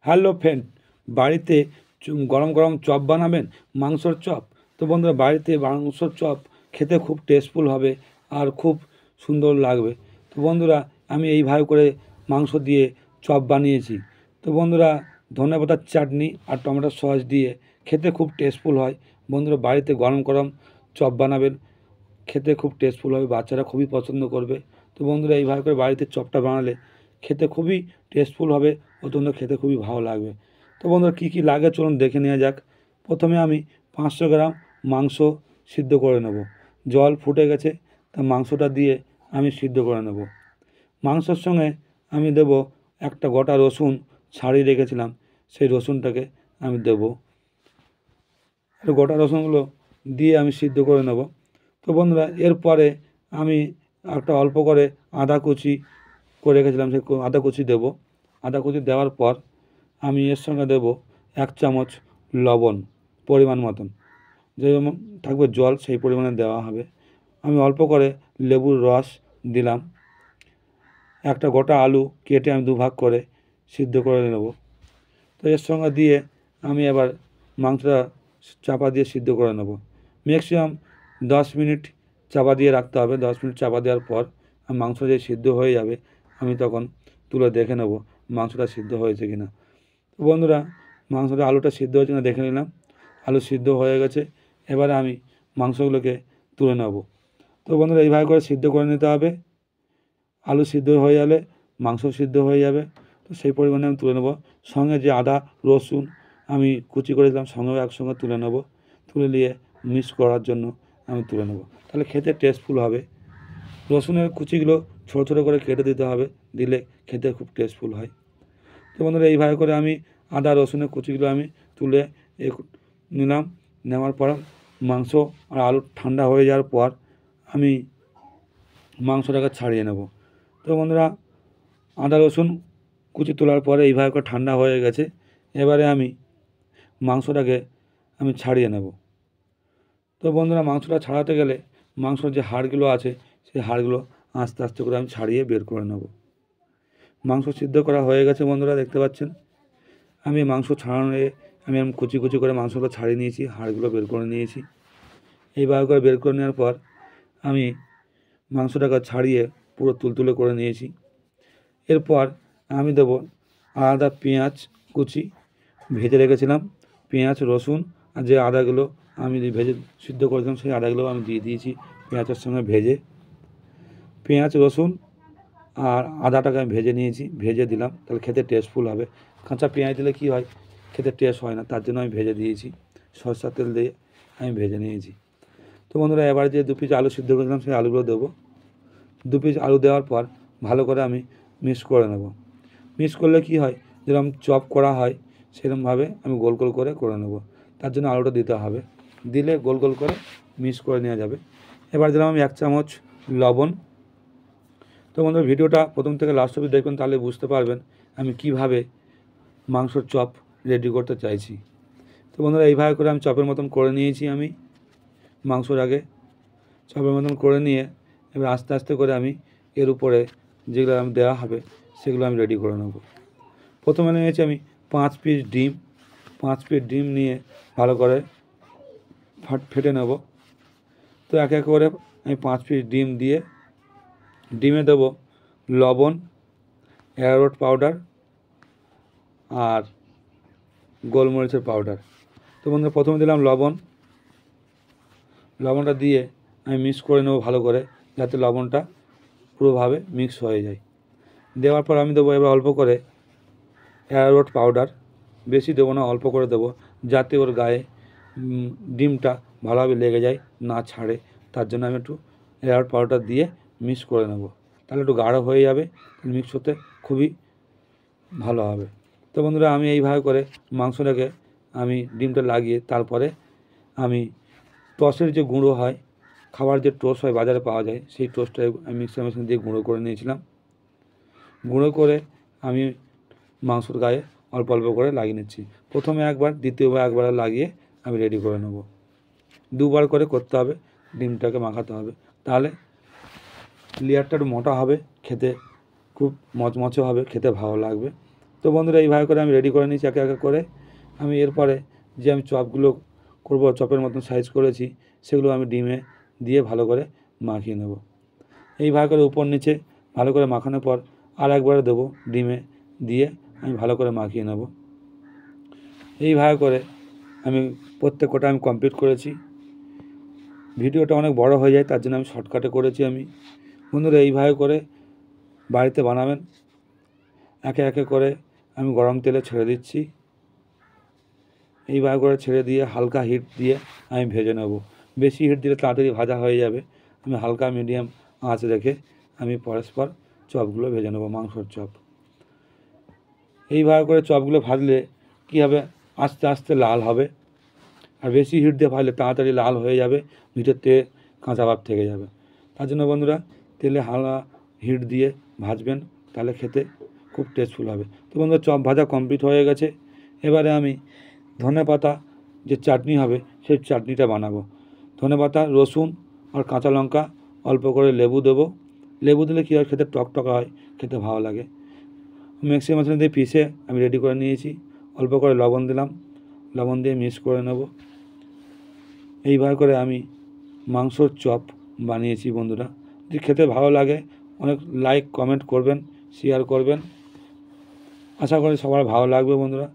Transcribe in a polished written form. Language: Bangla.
হ্যালো ফ্রেন্ড, বাড়িতে গরম গরম চপ বানাবেন, মাংসর চপ। তো বন্ধুরা, বাড়িতে মাংসর চপ খেতে খুব টেস্টফুল হবে আর খুব সুন্দর লাগবে। তো বন্ধুরা, আমি এইভাবে করে মাংস দিয়ে চপ বানিয়েছি। তো বন্ধুরা, ধনেপাতার চাটনি আর টমেটোর সস দিয়ে খেতে খুব টেস্টফুল হয়। বন্ধুরা, বাড়িতে গরম গরম চপ বানাবেন, খেতে খুব টেস্টফুল হবে, বাচ্চারা খুবই পছন্দ করবে। তো বন্ধুরা, এইভাবে করে বাড়িতে চপটা বানালে খেতে খুবই টেস্টফুল হবে ও তোমাদের খেতে খুবই ভালো লাগবে। তো বন্ধুরা, কী কী লাগে চলুন দেখে নেওয়া যাক। প্রথমে আমি 500 গ্রাম মাংস সিদ্ধ করে নেব। জল ফুটে গেছে, তা মাংসটা দিয়ে আমি সিদ্ধ করে নেব। মাংসের সঙ্গে আমি দেব একটা গোটা রসুন, ছাড়িয়ে রেখেছিলাম, সেই রসুনটাকে আমি দেব। গোটা রসুনগুলো দিয়ে আমি সিদ্ধ করে নেব। তো বন্ধুরা, এরপরে আমি একটা অল্প করে আদা কুচি করে রেখেছিলাম, সেই আদা কুচি দেব। আদা কুচি দেওয়ার পর আমি এর সঙ্গে দেব 1 চামচ লবণ, পরিমাণ মতন, যেমন থাকবে জল সেই পরিমাণে দেওয়া হবে। আমি অল্প করে লেবুর রস দিলাম। একটা গোটা আলু কেটে আমি দুভাগ করে সিদ্ধ করে নেব। তো এর সঙ্গে দিয়ে আমি এবার মাংসটা চাপা দিয়ে সিদ্ধ করে নেব। ম্যাক্সিমাম 10 মিনিট চাপা দিয়ে রাখতে হবে। 10 মিনিট চাপা দেওয়ার পর মাংস যে সিদ্ধ হয়ে যাবে, আমি তখন তুলে দেখে নেব মাংসটা সিদ্ধ হয়েছে কি না। তো বন্ধুরা, মাংসটা আলুটা সিদ্ধ হয়েছে না দেখে নিলাম, আলু সিদ্ধ হয়ে গেছে। এবারে আমি মাংসগুলোকে তুলে নেব। তো বন্ধুরা, এইভাবে করে সিদ্ধ করে নিতে হবে। আলু সিদ্ধ হয়ে গেলে মাংস সিদ্ধ হয়ে যাবে। তো সেই পরিমাণে আমি তুলে নেব। সঙ্গে যে আদা রসুন আমি কুচি করেছিলাম, সঙ্গেও একসঙ্গে তুলে নেব। তুলে নিয়ে মিক্স করার জন্য আমি তুলে নেব, তাহলে খেতে টেস্টফুল হবে। রসুনের কুচিগুলো ছোটো ছোটো করে কেটে দিতে হবে, দিলে খেতে খুব টেস্টফুল হয়। তো বন্ধুরা, এইভাবে করে আমি আদা রসুনের কুচিগুলো আমি তুলে নিলাম। নেওয়ার পর মাংস আর আলু ঠান্ডা হয়ে যাওয়ার পর আমি মাংসটাকে ছাড়িয়ে নেব। তো বন্ধুরা, আদা রসুন কুচি তোলার পরে এইভাবে করে ঠান্ডা হয়ে গেছে। এবারে আমি মাংসটাকে আমি ছাড়িয়ে নেব। তো বন্ধুরা, মাংসটা ছাড়াতে গেলে মাংসর যে হাড়গুলো আছে, সেই হাড়গুলো আস্তে আস্তে করে আমি ছাড়িয়ে বের করে নেব। মাংস সিদ্ধ করা হয়ে গেছে বন্ধুরা, দেখতে পাচ্ছেন। আমি মাংস ছাড়ানো আমি কুচি কুচি করে মাংসগুলো ছাড়িয়ে নিয়েছি, হাড়গুলো বের করে নিয়েছি। এইভাবে করে বের করে নেওয়ার পর আমি মাংসটাকে ছাড়িয়ে পুরো তুলতুলে করে নিয়েছি। এরপর আমি দেবো আলাদা পেঁয়াজ কুচি ভেজে রেখেছিলাম। পেঁয়াজ রসুন আর যে আদাগুলো আমি ভেজে সিদ্ধ করেছিলাম, সেই আদাগুলো আমি দিয়ে দিয়েছি পেঁয়াজের সঙ্গে ভেজে। পেঁয়াজ রসুন আর আদাটাকে আমি ভেজে নিয়েছি, ভেজে দিলাম, তাহলে খেতে টেস্টফুল হবে। কাঁচা পেঁয়াজ দিলে কী হয়, খেতে টেস্ট হয় না, তার জন্য আমি ভেজে দিয়েছি। সরষের তেল দিয়ে আমি ভেজে নিয়েছি। তো বন্ধুরা, এবার যে 2 পিস আলু সিদ্ধ করেছিলাম, সেই আলুগুলো দেবো। 2 পিস আলু দেওয়ার পর ভালো করে আমি মিক্স করে নেব। মিক্স করলে কী হয়, যেরকম চপ করা হয় সেরকমভাবে আমি গোল গোল করে করে নেব। তার জন্য আলুটা দিতে হবে, দিলে গোল গোল করে মিক্স করে নেওয়া যাবে। এবার দিলাম আমি 1 চামচ লবণ। তো বন্ধুরা, ভিডিওটা প্রথম থেকে লাস্ট অবধি দেখবেন, তাহলে বুঝতে পারবেন আমি কিভাবে মাংসর চপ রেডি করতে চাইছি। তো বন্ধুরা, এইভাবে করে আমি চপের মতন করে নিয়েছি। আমি মাংসর আগে চপের মতন করে নিয়ে এবার আস্তে আস্তে করে আমি এর উপরে যেগুলো আমি দেওয়া হবে সেগুলো আমি রেডি করে নেব। প্রথমে নিয়েছি আমি 5 পিস ডিম। 5 পিস ডিম নিয়ে ভালো করে ফেটে নেব। তো এক এক করে আমি 5 পিস ডিম দিয়ে ডিমে দেবো লবণ, অ্যারারুট পাউডার আর গোলমরিচের পাউডার। তো বন্ধুরা, প্রথমে দিলাম লবণ। লবণটা দিয়ে আমি মিক্স করে নেব ভালো করে, যাতে লবণটা পুরোভাবে মিক্স হয়ে যায়। দেওয়ার পর আমি দেবো এবার অল্প করে অ্যারারুট পাউডার। বেশি দেবো না, অল্প করে দেবো, যাতে ওর গায়ে ডিমটা ভালোভাবে লেগে যায়, না ছাড়ে। তার জন্য আমি একটু অ্যারারুট পাউডার দিয়ে মিক্স করে নেব, তাহলে একটু গাঢ় হয়ে যাবে, মিক্স হতে খুবই ভালো হবে। তো বন্ধুরা, আমি এইভাবে করে মাংসটাকে আমি ডিমটা লাগিয়ে তারপরে আমি টসের যে গুঁড়ো হয়, খাবার যে টোস হয় বাজারে পাওয়া যায়, সেই টোসটা আমি মিক্সার মেশিন দিয়ে গুঁড়ো করে নিয়েছিলাম। গুঁড়ো করে আমি মাংসর গায়ে অল্প অল্প করে লাগিয়ে নিচ্ছি। প্রথমে একবার, দ্বিতীয়বার একবার লাগিয়ে আমি রেডি করে নেব। 2 বার করে করতে হবে, ডিমটাকে মাখাতে হবে, তাহলে লেয়ারটা একটু মোটা হবে, খেতে খুব মচমচে হবে, খেতে ভালো লাগবে। তো বন্ধুরা এইভাবে করে আমি রেডি করে নিয়েছি একে একে করে। আমি এরপরে যে আমি চপগুলো করব, চপের মতন সাইজ করেছি, সেগুলো আমি ডিমে দিয়ে ভালো করে মাখিয়ে নেব। এইভাবে করে উপর নিচে ভালো করে মাখানোর পর আর একবারে দেবো ডিমে দিয়ে আমি ভালো করে মাখিয়ে নেব। এইভাবে করে আমি প্রত্যেক কটা আমি কমপ্লিট করেছি। ভিডিওটা অনেক বড় হয়ে যায়, তার জন্য আমি শর্টকাটে করেছি। আমি বন্ধুরা এইভাবে করে বাড়িতে বানাবেন। একে একে করে আমি গরম তেলে ছেড়ে দিচ্ছি। এইভাবে করে ছেড়ে দিয়ে হালকা হিট দিয়ে আমি ভেজে নেব। বেশি হিট দিলে তাড়াতাড়ি ভাজা হয়ে যাবে। আমি হালকা মিডিয়াম আঁচ রেখে আমি পরস্পর চপগুলো ভেজে নেব, মাংসর চপ। এইভাবে করে চপগুলো ভাজলে কী হবে, আস্তে আস্তে লাল হবে। আর বেশি হিট দিয়ে ভাজলে তাড়াতাড়ি লাল হয়ে যাবে, ভিতর থেকে কাঁচা ভাব থেকে যাবে। তার জন্য বন্ধুরা তেলে হালকা হিট দিয়ে ভাজবেন, তাহলে খেতে খুব টেস্টফুল হবে। তো বন্ধুরা চপ ভাজা কমপ্লিট হয়ে গেছে। এবারে আমি ধনেপাতা যে চাটনি হবে সেই চাটনিটা বানাবো। ধনেপাতা, রসুন আর কাঁচা লঙ্কা, অল্প করে লেবু দেবো। লেবু দিলে কী হয়, খেতে টকটকা হয়, খেতে ভালো লাগে। মিক্সি মশলা দিয়ে পিষে আমি রেডি করে নিয়েছি। অল্প করে লবণ দিলাম, লবণ দিয়ে মিক্স করে নেব। এইভাবে করে আমি মাংসর চপ বানিয়েছি বন্ধুরা। যদি খেতে ভালো লাগে অনেক লাইক কমেন্ট করবেন, শেয়ার করবেন। আশা করি সবার ভালো লাগবে বন্ধুরা।